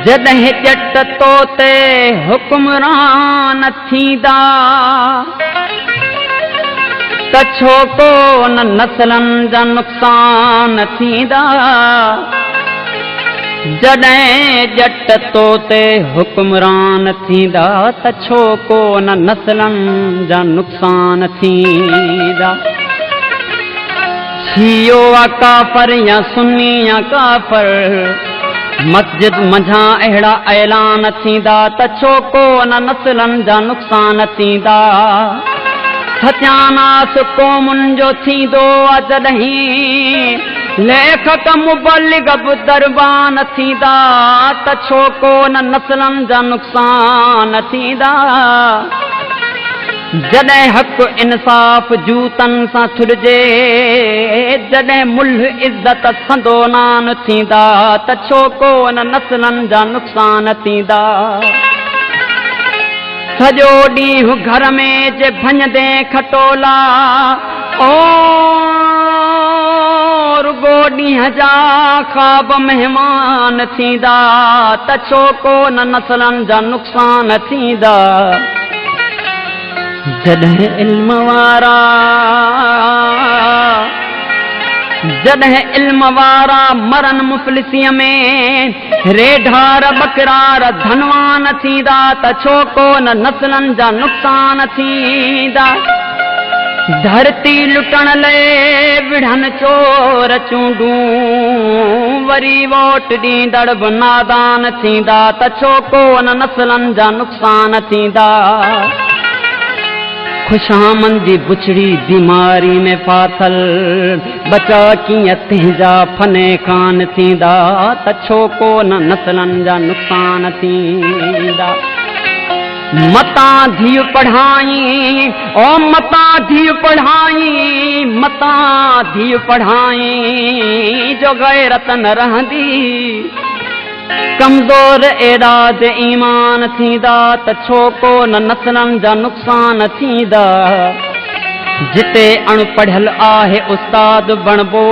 जॾहिं ॼट तो ते हुक्मरान थींदा त छो कोन नस्लनि जा नुक़सान थींदा। जॾहिं ॼट तो ते हुक्मरान थींदा त छो कोन नस्लनि जा नुक़सान थींदा। शियो आ काफ़र या सुन्नी या काफ़र, मस्जिद मंझां अहिड़ा ऐलान थींदा त छो कोन नस्लनि जा नुक़सान थींदा। सत्यानास क़ौमुनि जो थींदो आ जॾहिं लेखक मुबल्लिग बि दरबान थींदा त छो कोन नस्लनि जा नुक़सान थींदा। जॾहिं हक़ इंसाफ़ जूतनि सां थुरिजे, जॾहिं मुल्ह इज़त संदो नान थींदा त छो कोन नस्लनि जा नुक़सान थींदा। सॼो ॾींहुं घर में जे भञदे खटोला ओ रुगो ॾींहं जा ख़्वाब महिमान थींदा त छो कोन नस्लनि जा नुक़सान थींदा। जॾहिं इल्म वारा मरन मुफ़लिसीअ में, रेढार बकरार धनवान थींदा त छो कोन नस्लनि जा नुक़सान थींदा। धरती लुटण लाइ विढ़नि चोर चूंडूं, वरी वोट ॾींदड़ बि नादान थींदा त छो कोन नस्लनि जा नुक़सान थींदा। खुशामन जी बुछड़ी बीमारी में फाथल, बचा कीअं तंहिंजा फने कान थींदा त छो कोन नस्लनि जा नुक़सान थींदा। मता धीउ पढ़ाई ओ मता धीउ पढ़ाई, मता धीउ पढ़ाई जो गैरत न रहंदी। कमज़ोर एराद ईमान थींदा त छो कोन नस्लनि जा नुक़सान थींदा। जिते अणपढ़ियल आहे उस्ताद बणबो,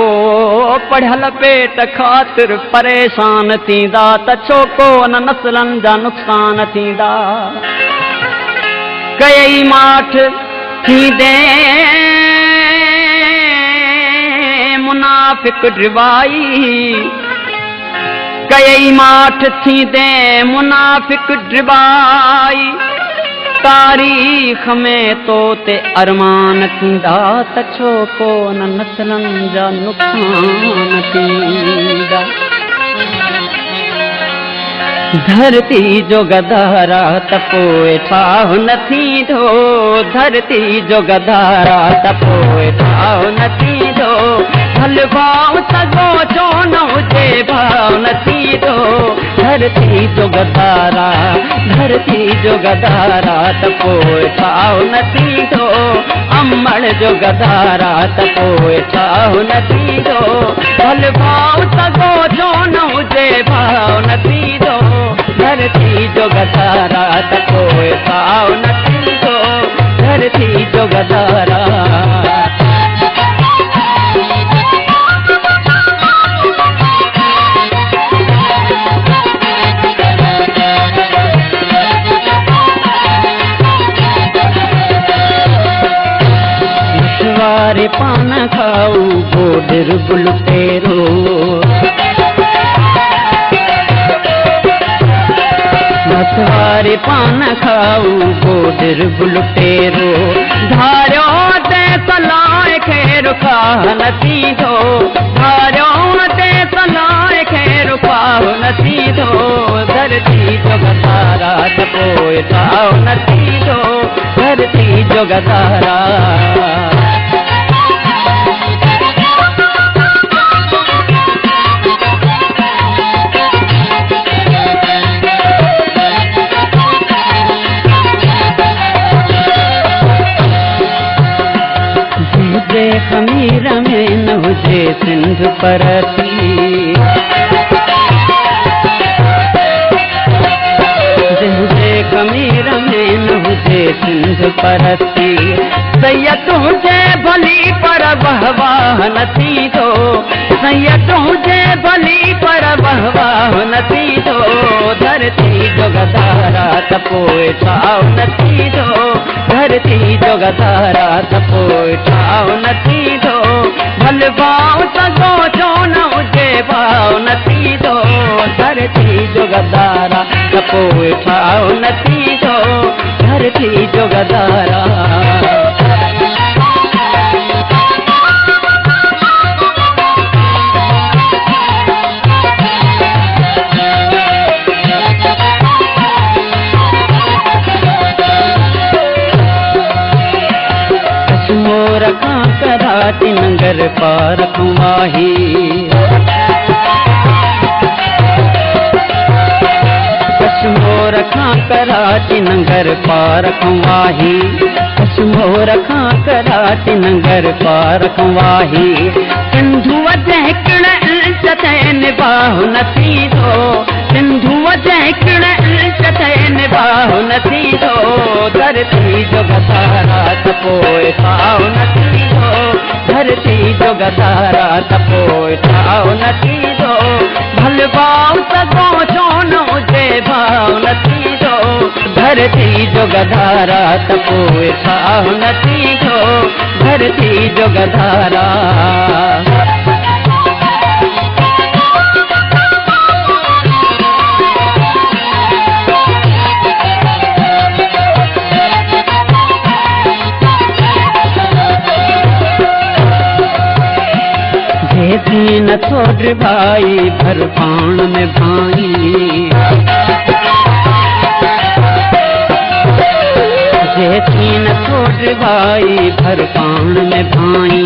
पढ़ियल पेट ख़ातिर परेशान थींदा त छो कोन नस्लनि जा नुक़सान थींदा। कई माठ थींदे मुनाफ़िक ड्रिबाई, कई माठ थींदे मुनाफ़िक ड्रिबाई। तारीख़ में तो ते अरमान थींदा त छो कोन नस्लनि जा नुक़सान थींदा। धरती जो गदारा त पोइ ठाह न थींदो, धरती जो गदारा त पोइ ठाह न थींदो। हल भाव सॻो छो न हुजे भाव न थींदो। धरती जो गदारा, धरती जो गदारा त पोइ ठाह न थींदो। अमड़ जो गदारा त पोइ ठाह न थींदो। हल भाव सॻो छो न हुजे भाव न थींदो। धरती जो गदारा त पोइ ठाह न थींदो। धरती जो गदारा पान खाऊ गोडर बुलटेरो, मथवारे पान खाऊ गोडर बुलटेरो। धारियो ते सलाए खेर खाह न थींदो, धारियो ते सलाए खेर खाह न थींदो। धरती जो गदारा त पोइ ठाह न थींदो। धरती जो गदारा खमीर में न हुजे सिंध परती, जंहिंजे खमीर में न हुजे सिंध परती। सैयद हुजे भली पर वह वाह न थींदो, सैयद हुजे भली पर वह वाह न थींदो धरती जो गदारा त पोइ ठाव न थींदो धरती जो गदारा त पोइ ठाव न थींदो भल भाव सगो छो न हुजे भाव न थींदो धरती जो गदारा त पोइ ठाव न थींदो धरती जो गदारा रखा कराची नंगर पार खुमाही कश्मो रखा कराची नंगर पार खुमाही कश्मो रखा कराची नंगर पार खुमाही सिंधु जहकण चतैन बाहु न थींदो सिंधु जहकण चतैन बाहु न थींदो धरती जो गदारा त पोइ ठाव न थींदो धरती जो गदारा त पोइ ठाव न थींदो भल भाव सगो छो न हुजे भाव न थींदो धरती जो गदारा त पोइ ठाव न थींदो धरती जो गदारा थी न छोड़ भाई भर पाण में भाई थी न छोड़ भाई भर पाण में भाई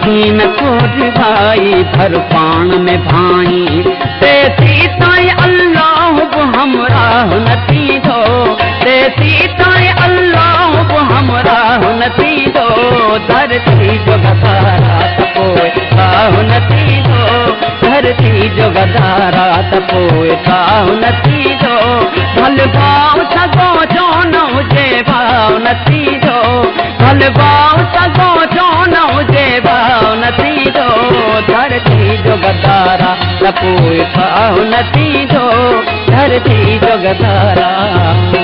थी न छोड़ भाई भर पाण में भाई तेसी ताई अल्लाह को हमराह न थींदो तेसी ताई अल्लाह को हमराह न थींदो धरती जो गदारा त पोइ ठाव न थींदो धरती जो गदारा त पोइ ठाव न थींदो भल भाव सगो छो न हुजे भाव न थींदो भल भाव सगो छो न हुजे भाव न थींदो धरती जो गदारा त पोइ ठाव न थींदो धरती जो गदारा